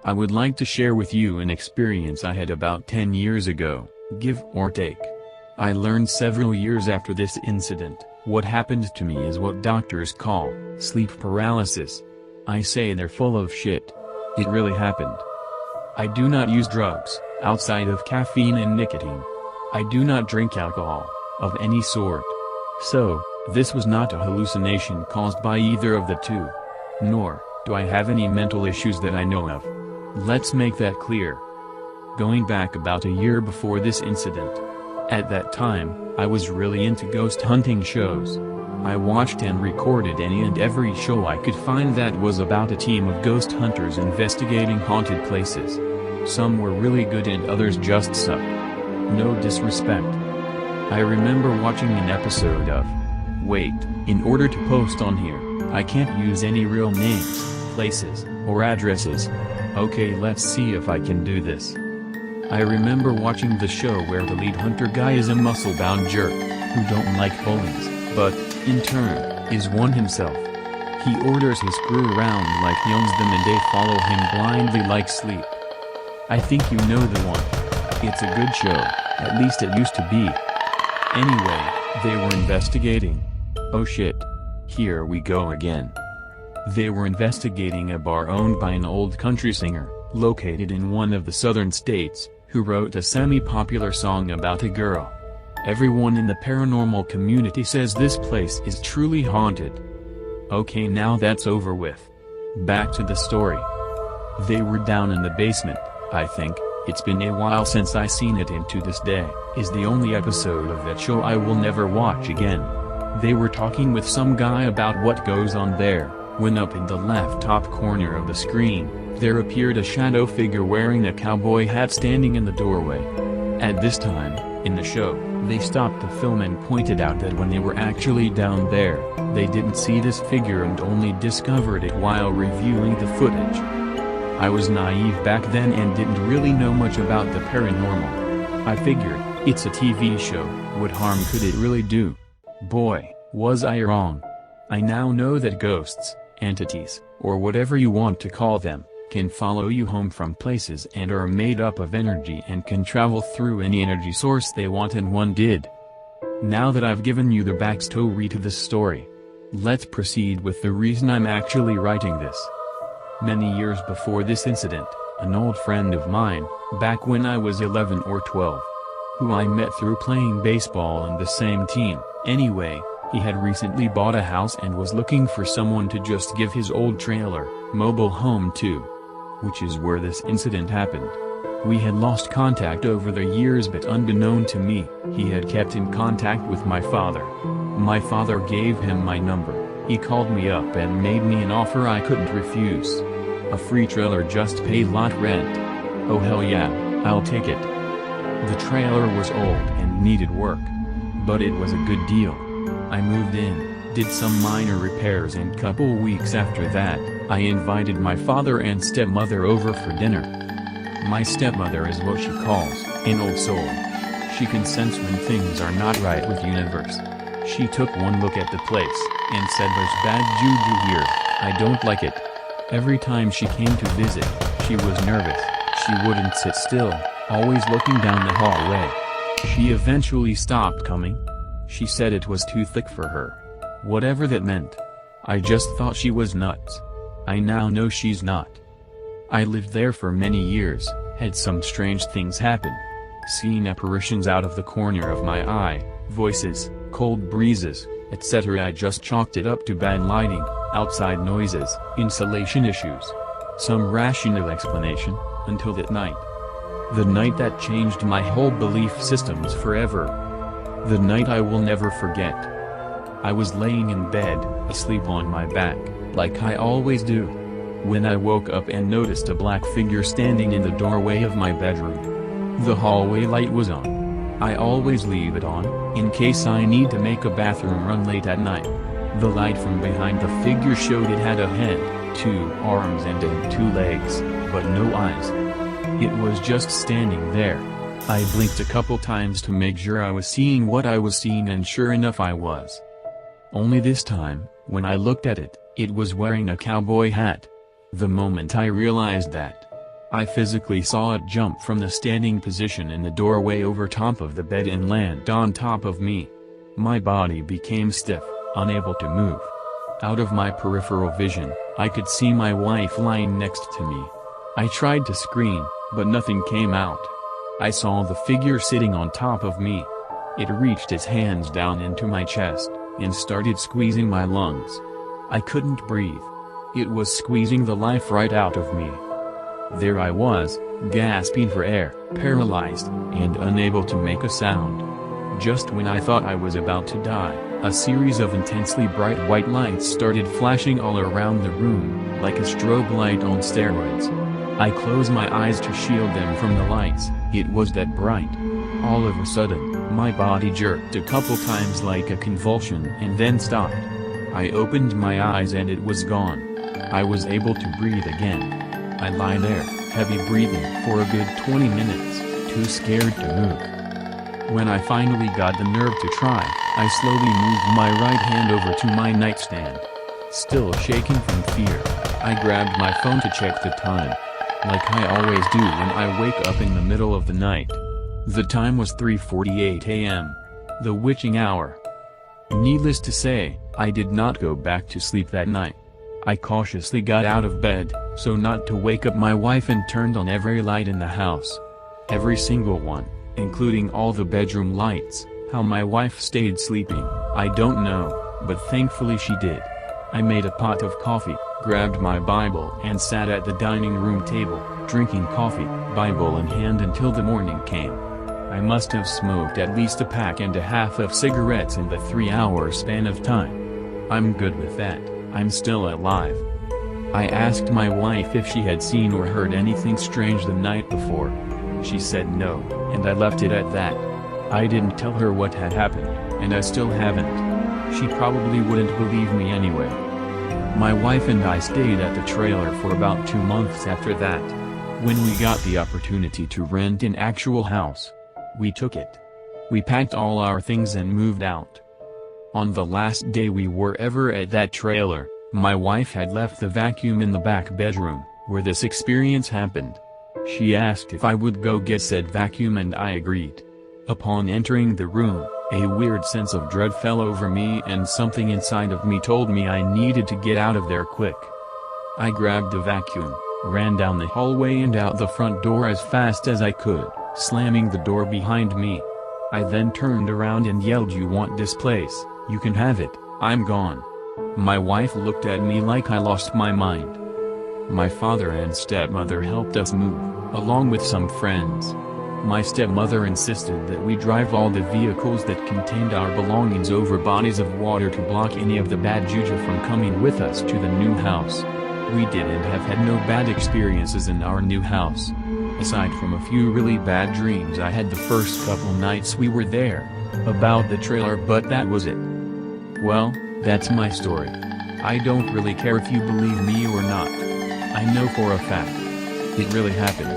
I would like to share with you an experience I had about 10 years ago, give or take. I learned several years after this incident, what happened to me is what doctors call sleep paralysis. I say they're full of shit. It really happened. I do not use drugs, outside of caffeine and nicotine. I do not drink alcohol, of any sort. So, this was not a hallucination caused by either of the two. Nor do I have any mental issues that I know of. Let's make that clear. Going back about a year before this incident. At that time, I was really into ghost hunting shows. I watched and recorded any and every show I could find that was about a team of ghost hunters investigating haunted places. Some were really good and others just sucked. No disrespect. I remember watching an episode of... Wait, in order to post on here, I can't use any real names, places, or addresses. Okay, let's see if I can do this. I remember watching the show where the lead hunter guy is a muscle-bound jerk, who don't like bullies, but, in turn, is one himself. He orders his crew around like he owns them and they follow him blindly like sleep. I think you know the one. It's a good show, at least it used to be. Anyway, they were investigating. Oh shit. Here we go again. They were investigating a bar owned by an old country singer, located in one of the southern states, who wrote a semi-popular song about a girl. Everyone in the paranormal community says this place is truly haunted. Okay, now that's over with. Back to the story. They were down in the basement, I think. It's been a while since I seen it and to this day, is the only episode of that show I will never watch again. They were talking with some guy about what goes on there. When up in the left top corner of the screen, there appeared a shadow figure wearing a cowboy hat standing in the doorway. At this time, in the show, they stopped the film and pointed out that when they were actually down there, they didn't see this figure and only discovered it while reviewing the footage. I was naive back then and didn't really know much about the paranormal. I figured, it's a TV show, what harm could it really do? Boy, was I wrong. I now know that ghosts, entities, or whatever you want to call them, can follow you home from places and are made up of energy and can travel through any energy source they want, and one did. Now that I've given you the backstory to this story, let's proceed with the reason I'm actually writing this. Many years before this incident, an old friend of mine, back when I was 11 or 12, who I met through playing baseball on the same team. Anyway, he had recently bought a house and was looking for someone to just give his old trailer, mobile home to. Which is where this incident happened. We had lost contact over the years, but unbeknown to me, he had kept in contact with my father. My father gave him my number. He called me up and made me an offer I couldn't refuse. A free trailer, just pay lot rent. Oh hell yeah, I'll take it. The trailer was old and needed work. But it was a good deal. I moved in, did some minor repairs, and couple weeks after that, I invited my father and stepmother over for dinner. My stepmother is what she calls an old soul. She can sense when things are not right with universe. She took one look at the place, and said there's bad juju here, I don't like it. Every time she came to visit, she was nervous, she wouldn't sit still, always looking down the hallway. She eventually stopped coming. She said it was too thick for her. Whatever that meant. I just thought she was nuts. I now know she's not. I lived there for many years, had some strange things happen. Seen apparitions out of the corner of my eye, voices, cold breezes, etc. I just chalked it up to bad lighting, outside noises, insulation issues. Some rational explanation, until that night. The night that changed my whole belief systems forever. The night I will never forget. I was laying in bed, asleep on my back, like I always do, when I woke up and noticed a black figure standing in the doorway of my bedroom. The hallway light was on. I always leave it on, in case I need to make a bathroom run late at night. The light from behind the figure showed it had a head, 2 arms and 2 legs, but no eyes. It was just standing there. I blinked a couple times to make sure I was seeing what I was seeing, and sure enough I was. Only this time, when I looked at it, it was wearing a cowboy hat. The moment I realized that, I physically saw it jump from the standing position in the doorway over top of the bed and land on top of me. My body became stiff, unable to move. Out of my peripheral vision, I could see my wife lying next to me. I tried to scream, but nothing came out. I saw the figure sitting on top of me. It reached its hands down into my chest, and started squeezing my lungs. I couldn't breathe. It was squeezing the life right out of me. There I was, gasping for air, paralyzed, and unable to make a sound. Just when I thought I was about to die, a series of intensely bright white lights started flashing all around the room, like a strobe light on steroids. I closed my eyes to shield them from the lights. It was that bright. All of a sudden, my body jerked a couple times like a convulsion and then stopped. I opened my eyes and it was gone. I was able to breathe again. I lie there, heavy breathing for a good 20 minutes, too scared to move. When I finally got the nerve to try, I slowly moved my right hand over to my nightstand. Still shaking from fear, I grabbed my phone to check the time. Like I always do when I wake up in the middle of the night. The time was 3:48 a.m. The witching hour. Needless to say, I did not go back to sleep that night. I cautiously got out of bed, so not to wake up my wife, and turned on every light in the house. Every single one, including all the bedroom lights. How my wife stayed sleeping, I don't know, but thankfully she did. I made a pot of coffee, grabbed my Bible and sat at the dining room table, drinking coffee, Bible in hand until the morning came. I must have smoked at least a pack and a half of cigarettes in the 3-hour span of time. I'm good with that. I'm still alive. I asked my wife if she had seen or heard anything strange the night before. She said no, and I left it at that. I didn't tell her what had happened, and I still haven't. She probably wouldn't believe me anyway. My wife and I stayed at the trailer for about 2 months after that. When we got the opportunity to rent an actual house, we took it. We packed all our things and moved out. On the last day we were ever at that trailer, my wife had left the vacuum in the back bedroom, where this experience happened. She asked if I would go get said vacuum and I agreed. Upon entering the room, a weird sense of dread fell over me and something inside of me told me I needed to get out of there quick. I grabbed the vacuum, ran down the hallway and out the front door as fast as I could, slamming the door behind me. I then turned around and yelled, "You want this place? You can have it, I'm gone." My wife looked at me like I lost my mind. My father and stepmother helped us move, along with some friends. My stepmother insisted that we drive all the vehicles that contained our belongings over bodies of water to block any of the bad juju from coming with us to the new house. We did and have had no bad experiences in our new house. Aside from a few really bad dreams I had the first couple nights we were there, about the trailer, but that was it. Well, that's my story. I don't really care if you believe me or not. I know for a fact. It really happened.